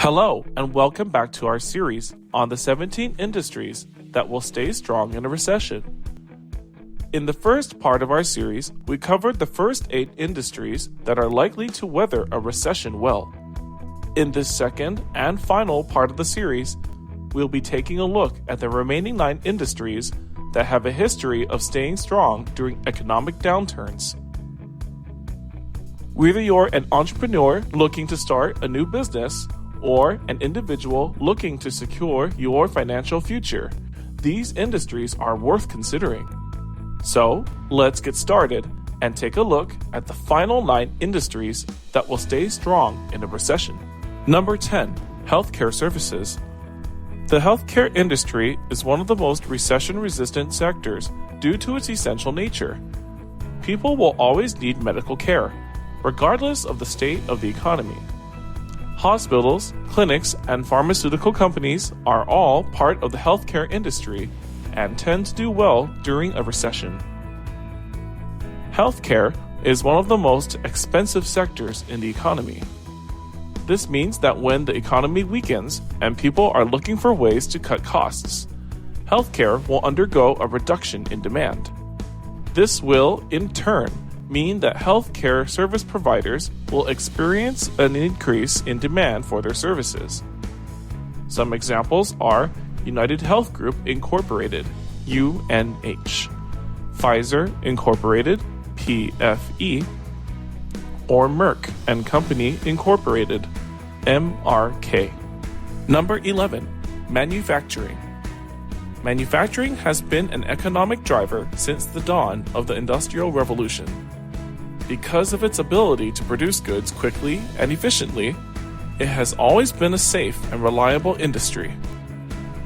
Hello, and welcome back to our series on the 17 industries that will stay strong in a recession. In the first part of our series, we covered the first 8 industries that are likely to weather a recession well. In this second and final part of the series, we'll be taking a look at the remaining 9 industries that have a history of staying strong during economic downturns. Whether you're an entrepreneur looking to start a new business or an individual looking to secure your financial future, these industries are worth considering. So, let's get started and take a look at the final 9 industries that will stay strong in a recession. Number 10. Healthcare services. The healthcare industry is one of the most recession-resistant sectors due to its essential nature. People will always need medical care, regardless of the state of the economy. Hospitals, clinics, and pharmaceutical companies are all part of the healthcare industry and tend to do well during a recession. Healthcare is one of the most expensive sectors in the economy. This means that when the economy weakens and people are looking for ways to cut costs, healthcare will undergo a reduction in demand. This will, in turn, mean that healthcare service providers will experience an increase in demand for their services. Some examples are United Health Group Incorporated, UNH, Pfizer Incorporated, PFE, or Merck and Company Incorporated, MRK. Number 11. Manufacturing. Manufacturing has been an economic driver since the dawn of the Industrial Revolution. Because of its ability to produce goods quickly and efficiently, it has always been a safe and reliable industry.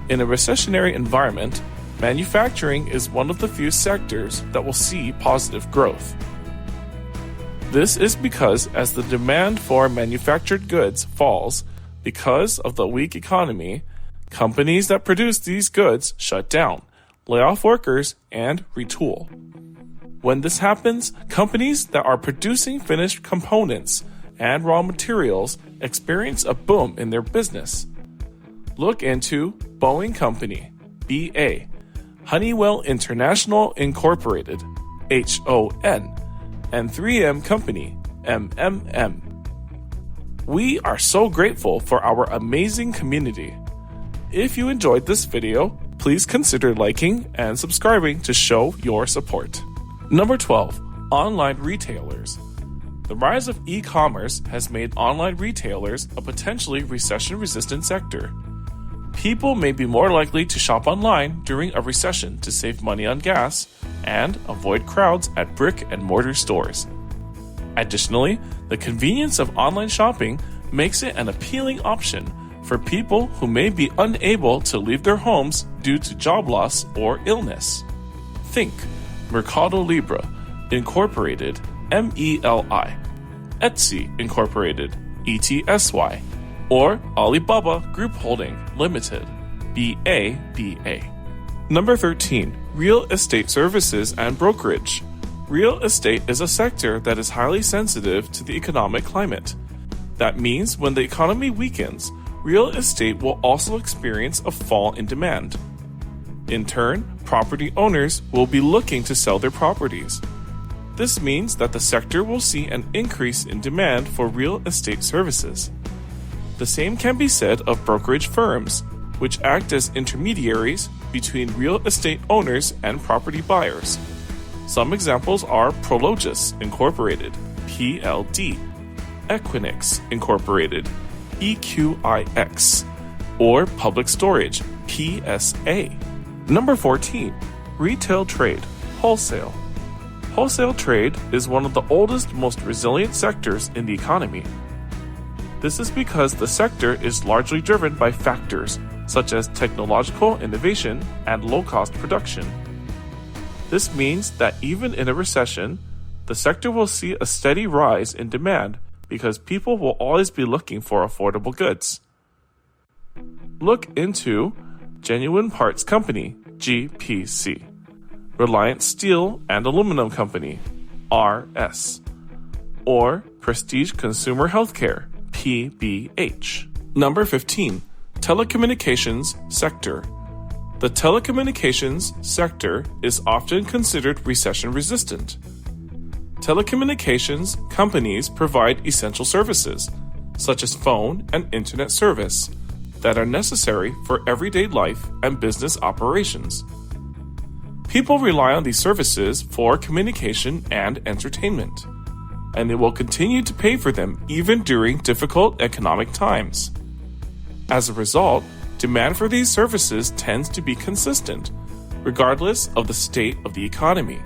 In a recessionary environment, manufacturing is one of the few sectors that will see positive growth. This is because as the demand for manufactured goods falls because of the weak economy, companies that produce these goods shut down, lay off workers, and retool. When this happens, companies that are producing finished components and raw materials experience a boom in their business. Look into Boeing Company, BA, Honeywell International Incorporated, HON, and 3M Company, MMM. We are so grateful for our amazing community. If you enjoyed this video, please consider liking and subscribing to show your support. Number 12. Online retailers. The rise of e-commerce has made online retailers a potentially recession-resistant sector. People may be more likely to shop online during a recession to save money on gas and avoid crowds at brick-and-mortar stores. Additionally, the convenience of online shopping makes it an appealing option for people who may be unable to leave their homes due to job loss or illness. Think Mercado Libre Incorporated, MELI, Etsy Incorporated, ETSY, or Alibaba Group Holding Limited, BABA. Number 13. Real Estate Services and Brokerage. Real estate is a sector that is highly sensitive to the economic climate. That means when the economy weakens, real estate will also experience a fall in demand. In turn, property owners will be looking to sell their properties. This means that the sector will see an increase in demand for real estate services. The same can be said of brokerage firms, which act as intermediaries between real estate owners and property buyers. Some examples are Prologis Incorporated, PLD, Equinix Incorporated, EQIX, or Public Storage, PSA. Number 14. Retail trade, wholesale. Wholesale trade is one of the oldest, most resilient sectors in the economy. This is because the sector is largely driven by factors such as technological innovation and low-cost production. This means that even in a recession, the sector will see a steady rise in demand because people will always be looking for affordable goods. Look into Genuine Parts Company, GPC, Reliance Steel and Aluminum Company, RS, or Prestige Consumer Healthcare, PBH. Number 15. Telecommunications Sector. The telecommunications sector is often considered recession-resistant. Telecommunications companies provide essential services, such as phone and internet service, that are necessary for everyday life and business operations. People rely on these services for communication and entertainment, and they will continue to pay for them even during difficult economic times. As a result, demand for these services tends to be consistent, regardless of the state of the economy.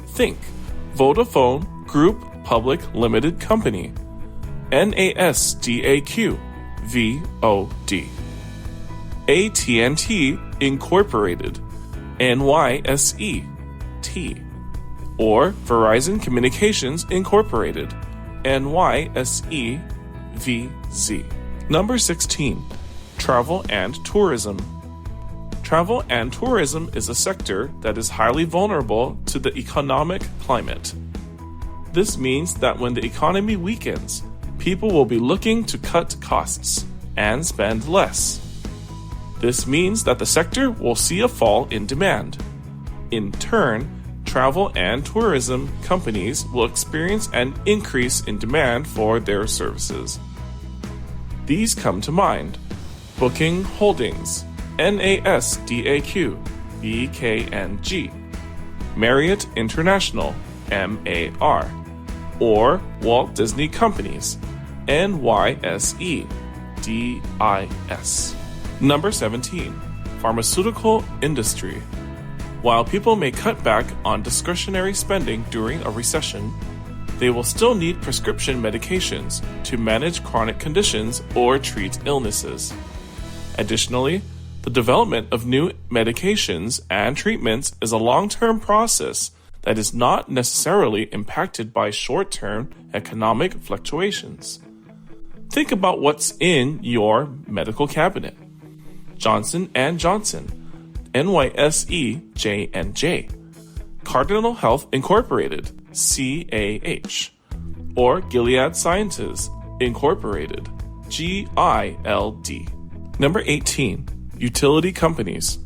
Think Vodafone Group Public Limited Company, NASDAQ, VOD. AT&T Incorporated, NYSE, T. Or Verizon Communications Incorporated, NYSE, VZ. Number 16. Travel and tourism. Travel and tourism is a sector that is highly vulnerable to the economic climate. This means that when the economy weakens, people will be looking to cut costs and spend less. This means that the sector will see a fall in demand. In turn, travel and tourism companies will experience an increase in demand for their services. These come to mind: Booking Holdings, NASDAQ, BKNG, Marriott International, MAR, or Walt Disney Companies, NYSE, DIS. Number 17. Pharmaceutical Industry. While people may cut back on discretionary spending during a recession, they will still need prescription medications to manage chronic conditions or treat illnesses. Additionally, the development of new medications and treatments is a long-term process that is not necessarily impacted by short-term economic fluctuations. Think about what's in your medical cabinet. Johnson & Johnson, NYSE J&J, Cardinal Health Incorporated, CAH, or Gilead Sciences Incorporated, GILD. Number 18. Utility companies.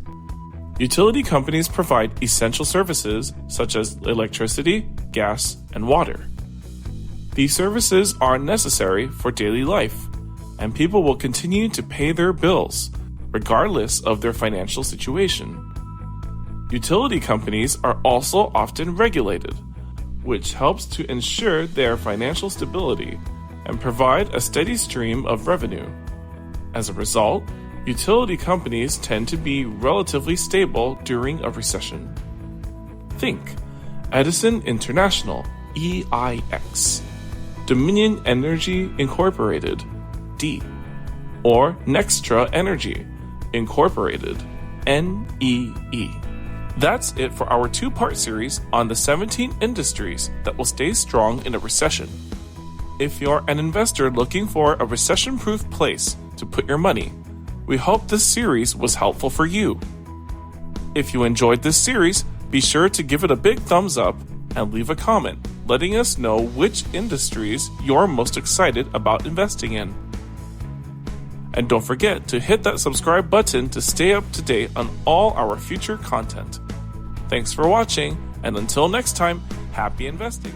Utility companies provide essential services such as electricity, gas, and water. These services are necessary for daily life, and people will continue to pay their bills, regardless of their financial situation. Utility companies are also often regulated, which helps to ensure their financial stability and provide a steady stream of revenue. As a result, utility companies tend to be relatively stable during a recession. Think Edison International, EIX, Dominion Energy Incorporated, D, or Nextra Energy Incorporated, NEE. That's it for our two-part series on the 17 industries that will stay strong in a recession. If you're an investor looking for a recession-proof place to put your money, we hope this series was helpful for you. If you enjoyed this series, be sure to give it a big thumbs up and leave a comment letting us know which industries you're most excited about investing in. And don't forget to hit that subscribe button to stay up to date on all our future content. Thanks for watching, and until next time, happy investing!